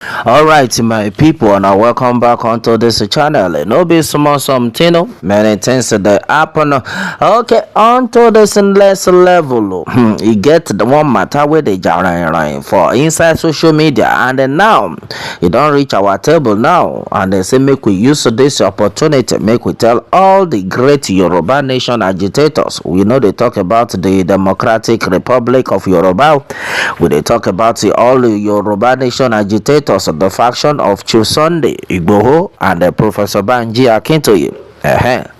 All right, my people, and welcome back onto this channel. No be small something, many things that happen. Okay, onto this next level. You get the one matter where they jarring for inside social media, and then now you don't reach our table now, and they say make we use this opportunity, make we tell all the great Yoruba nation agitators. We know they talk about the Democratic Republic of Yoruba. We they talk about all the Yoruba nation agitators, the faction of Chief Sunday Igboho and Professor Banji Akintoye.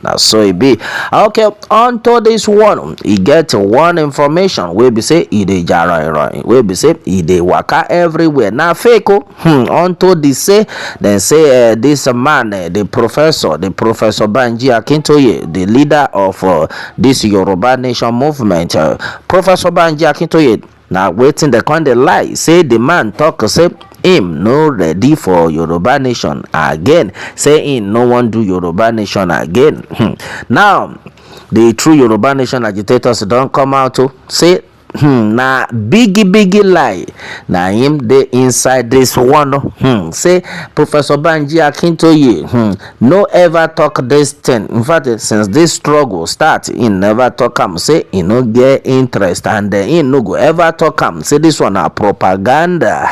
Now so it be. Okay, on to this one, he get one information wey be say e dey jara wey be say e dey waka everywhere. Now fake on to this say then say this man the professor Banji Akintoye, the leader of this Yoruba nation movement, Professor Banji Akintoye. Now waiting the kind of lie say the man talk say him no ready for Yoruba nation again, say him no one do Yoruba nation again. Now the true Yoruba nation agitators don't come out to say na biggie lie na him dey inside this one. Say Professor Banji Akintoye no ever talk this thing. In fact, since this struggle start, he never talk am. Say he no get interest, and he no go ever talk am. Say this one na propaganda.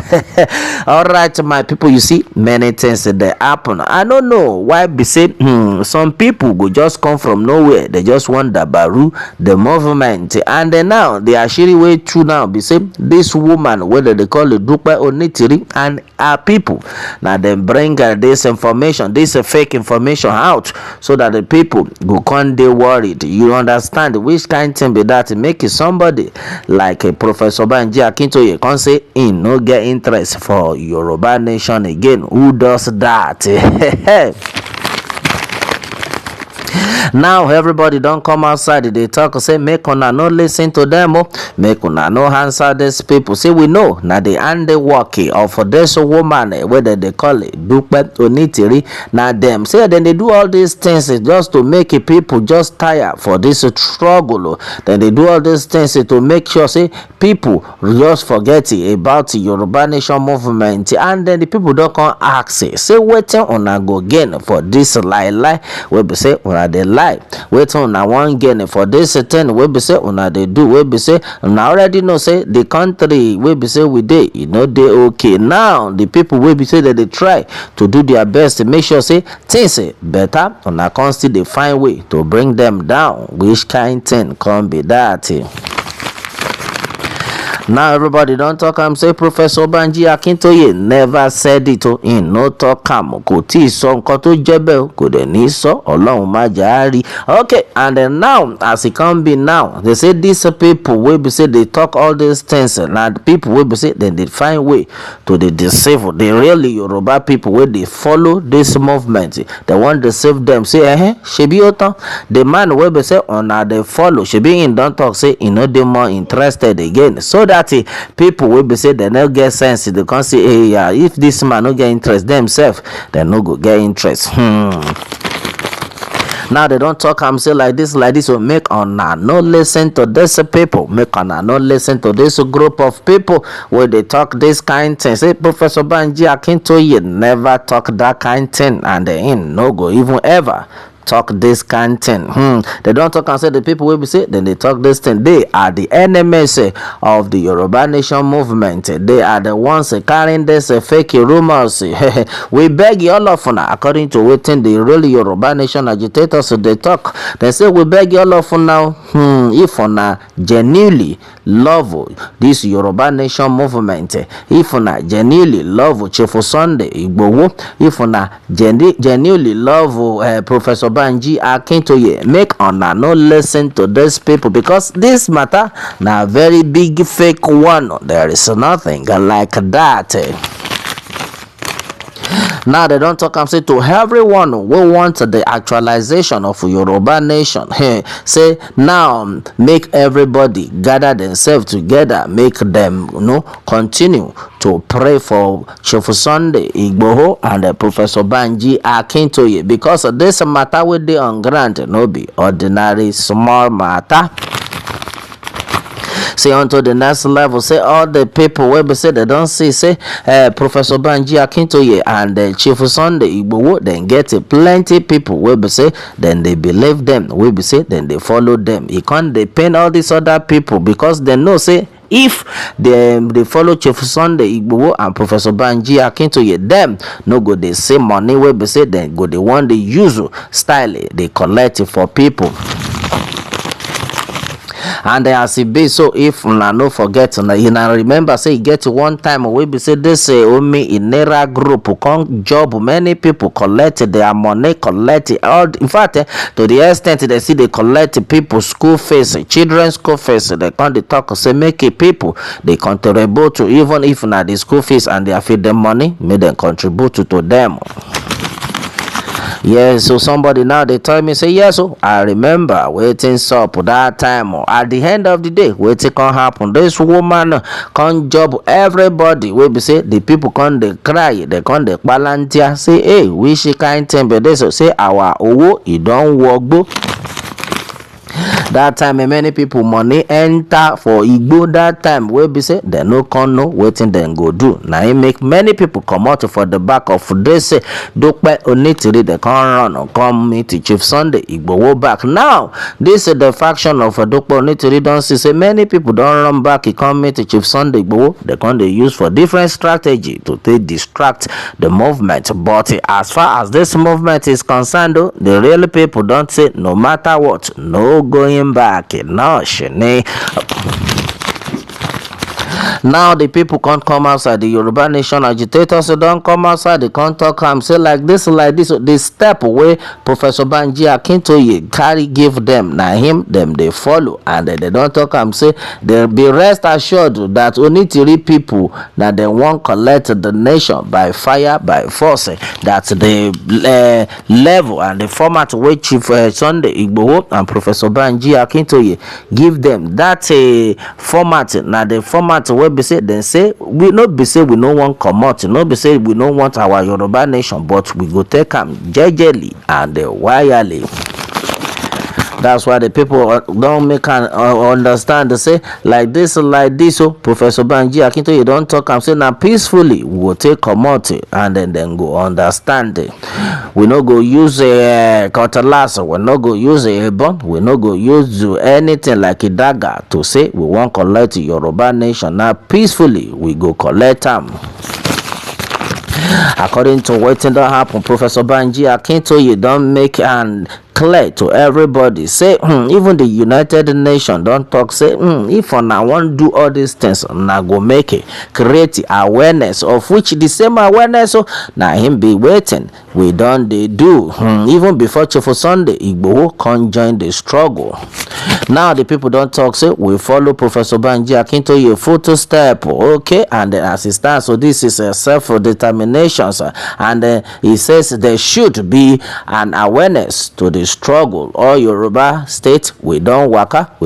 All right, my people, you see many things that happen. I don't know why be say some people go just come from nowhere. They just want the baru the movement, and then now they are sharing way true now be say this woman whether they call it Dupe Onitiri and her people now them bring this information, this fake information out so that the people go come dey worried. You understand which kind thing be that make somebody like a Professor Banji Akintoye can say in no get interest for Yoruba nation again? Who does that? Now everybody don't come outside, they talk say make una no listen to them, make una no answer these people. Say we know now the handiwork of this woman whether they call it Dupe Onitiri. Now them say then they do all these things just to make people just tired for this struggle. Then they do all these things to make sure say people just forget about the Yoruba nation movement, and then the people don't come ask say waiting on a go gain for this lie we be say una dey lie, waiting on a one gain for this thing we be say una dey do, we be say una already know say the country we be say we dey dey okay. Now the people we be say that they try to do their best to make sure say things better, una can still dey find way to bring them down. Which kind thing can be that? Now everybody don't talk am say Professor Banji Akintoye never said it in no talk am kò tí sọ nǹkan tó jẹ́ bẹ́ẹ̀ kò dẹ̀ ní sọ, Ọlọ́run má jà rí. Okay, and then now as it can be now, they say these people wey be say they talk all these things, na the people wey be say then they find way to dey deceive the really Yoruba people wey dey follow this movement. They want to deceive them. Say shebi otan the man wey be say una dey follow shebi him don talk say he no dey more interested again, so that people will be say they no get sense. They can say hey yeah, if this man no get interest themselves, they no go get interest. Now they don't talk am say like this so make una no listen to this people, make una no listen to this group of people where they talk this kind thing. Say Professor Banji Akintoye never talk that kind thing, and they no go even ever talk this kind thing. They don't talk and say the people will be say then they talk this thing. They are the enemies of the Yoruba nation movement. They are the ones carrying this fake rumors. We beg all of una, according to waiting the really Yoruba nation agitators they talk. They say we beg all of una if una genuinely love this Yoruba nation movement, if una genuinely love Chief Sunday Igboho, if una genuinely love Professor Banji Akintoye, make una no listen to these people, because this matter na very big fake one. There is nothing like that. Now they don't talk and say to everyone who wants the actualization of Yoruba nation. Say now make everybody gather themselves together, make them continue to pray for Chief Sunday Igboho and Professor Banji Akintoye, because this matter with the on ground no be ordinary small matter. say onto the next level, say all the people wey be say they don't see, say Professor Banji Akintoye and Chief Sunday Igboho, then get plenty people wey be say then they believe them, wey be say then they follow them. E can't depend all these other people because they know say if they follow Chief Sunday Igboho and Professor Banji Akintoye, them no go dey say money wey be say then go the one they use style they collect it for people. And as it be, so if una no forget, una remember say e get one time wey be say this Omi Inera group come job many people collect their money, collect all. In fact, to the extent they see they collect people school fees, children's school fees. They come they talk say make it people they contribute to, even if na the school fees and they feed them money, make them contribute to them. Yes, so somebody now they tell me say yes, so I remember waiting up that time. At the end of the day, waiting can happen. This woman can job everybody. We be say the people can they cry, they can they balantia say, hey, we she can't tell me this. Say our owo, you don't work. That time many people money enter for Igbo. That time we be say they no can know waiting then go do. Now it make many people come out for the back of this Dope Onitiri. They can run or come meet Chief Sunday Igboho back. Now this is the faction of Dope Onitiri. Don't see say many people don't run back. He come meet Chief Sunday Igboho. They can they use for different strategy to distract the movement. But as far as this movement is concerned, though, the real people don't say no matter what, no going back. No, Shane. Now the people can't come outside. The Yoruba Nation agitators don't come outside. They can't talk and say like this. This step away Professor Banji Akintoye carry give them. Now him them they follow and they don't talk and say they'll be rest assured that Onitiri people that they won't collect the nation by fire by force. That's the level and the format which Chief Sunday Igboho and Professor Banji Akintoye give them. That's a format. Now the format where be say then say we not be say we no want come out, no be say we no want our Yoruba nation, but we go take them jejely and wirely. That's why the people don't make an understand. They say like this. So Professor Banji Akintoye you don't talk and say now peacefully we will take commodity and then go understand it. We no go use a cutlass, we no go use a bomb, we no go use anything like a dagger to say we want collect Yoruba nation. Now peacefully we go collect them. According to what don't happen, Professor Banji Akintoye don't make an clear to everybody. Say even the United Nations don't talk. Say if I want do all these things, na go make it create awareness of which the same awareness. So now him be waiting. We don't they do even before Chief Sunday Igboho can join the struggle. Now the people don't talk. Say we follow Professor Banji Akintoye photo step, okay, and then as it stands. So this is a self-determination, and he says there should be an awareness to the struggle. All Yoruba state we don't waka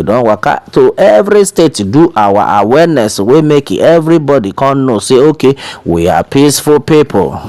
to every state do our awareness. We make it everybody can know. Say okay, we are peaceful people.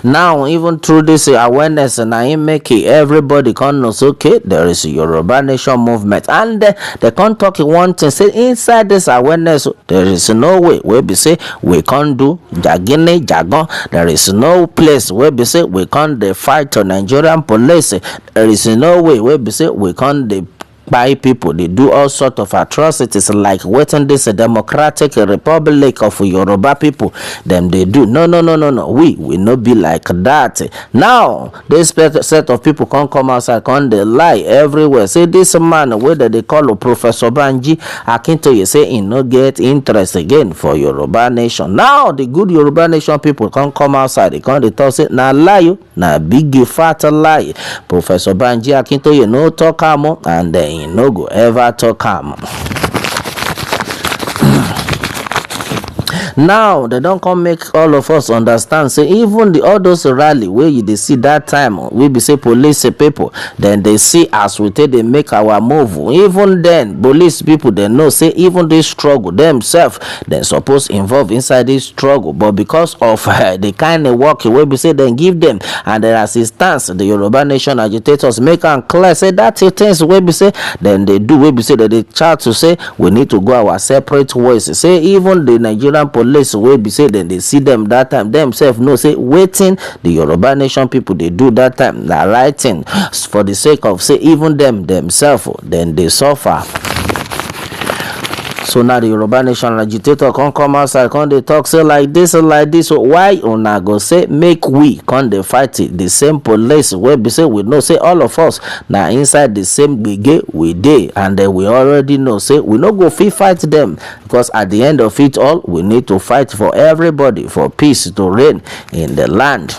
Now even through this awareness and I make it everybody can know. Okay, there is a Yoruba nation movement and they can't talk one thing. Say inside this awareness there is no way where be say we can't do jagine jagon. There is no place where be say we can't fight to Nigerian police. There is no way where be say we can't by people they do all sort of atrocities like waiting this democratic republic of Yoruba people them they do no we will not be like that. Now this set of people can't come outside, can't they lie everywhere. Say this man whether they call Professor Banji Akintoye say he no get interest again for Yoruba nation. Now the good Yoruba nation people can't come outside, they can't they talk say na lie you na big fat lie. Professor Banji Akintoye no talk amo and then no go ever talk am. Now they don't come make all of us understand say even the all those rally where you dey see that time we be say police people then they see as we take dey make our move. Even then police people they know say even this struggle themselves they suppose involve inside this struggle, but because of the kind of work wey be say dem give them and their assistance, the Yoruba nation agitators make am clear say that things wey be say dem dey do wey be say dem dey chat to say we need to go our separate ways. Say even the Nigerian police wey be say dem dey see them that time themselves know say wetin the Yoruba nation people dey do that time na right thing for the sake of say even them themselves dem dey suffer. So now the Yoruba nation agitator come outside come dey talk say like this. So why una go say make we come dey fight the same police wey be say we know say all of us na inside the same gbege we dey, and then we already know say we no go fit fight them, because at the end of it all we need to fight for everybody, for peace to reign in the land.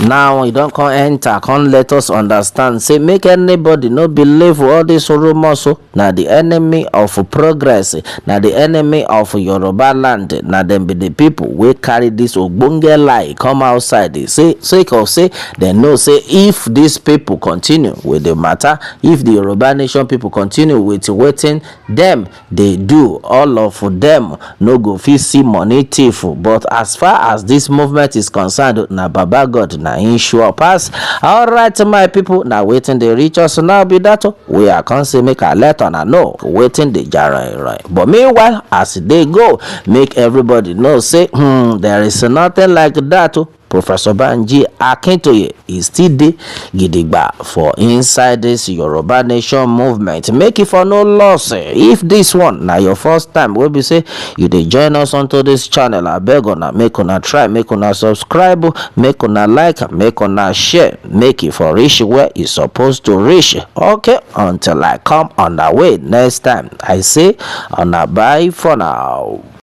Now you don't come enter come let us understand say make anybody no believe all this rumors. So now the enemy of progress, now the enemy of Yoruba land, now them be the people we carry this ogbonge lie come outside. They say sake of say they know say if these people continue with the matter, if the Yoruba nation people continue with waiting them they do, all of them no go fit see money thief. But as far as this movement is concerned, na Baba God na in sure pass. All right my people, now waiting they reach us now be that we are can say make a let on know waiting the jar right. But meanwhile as they go make everybody know say there is nothing like that. Professor Banji Akintoye is still dey gidigba for inside this Yoruba nation movement. Make it for no loss. If this one now your first time wey be say you dey join us onto this channel, abeg una make una try make una subscribe, make una like, make una share, make it for reach where it's supposed to reach. Okay, until I come on the way next time, I say una bye for now.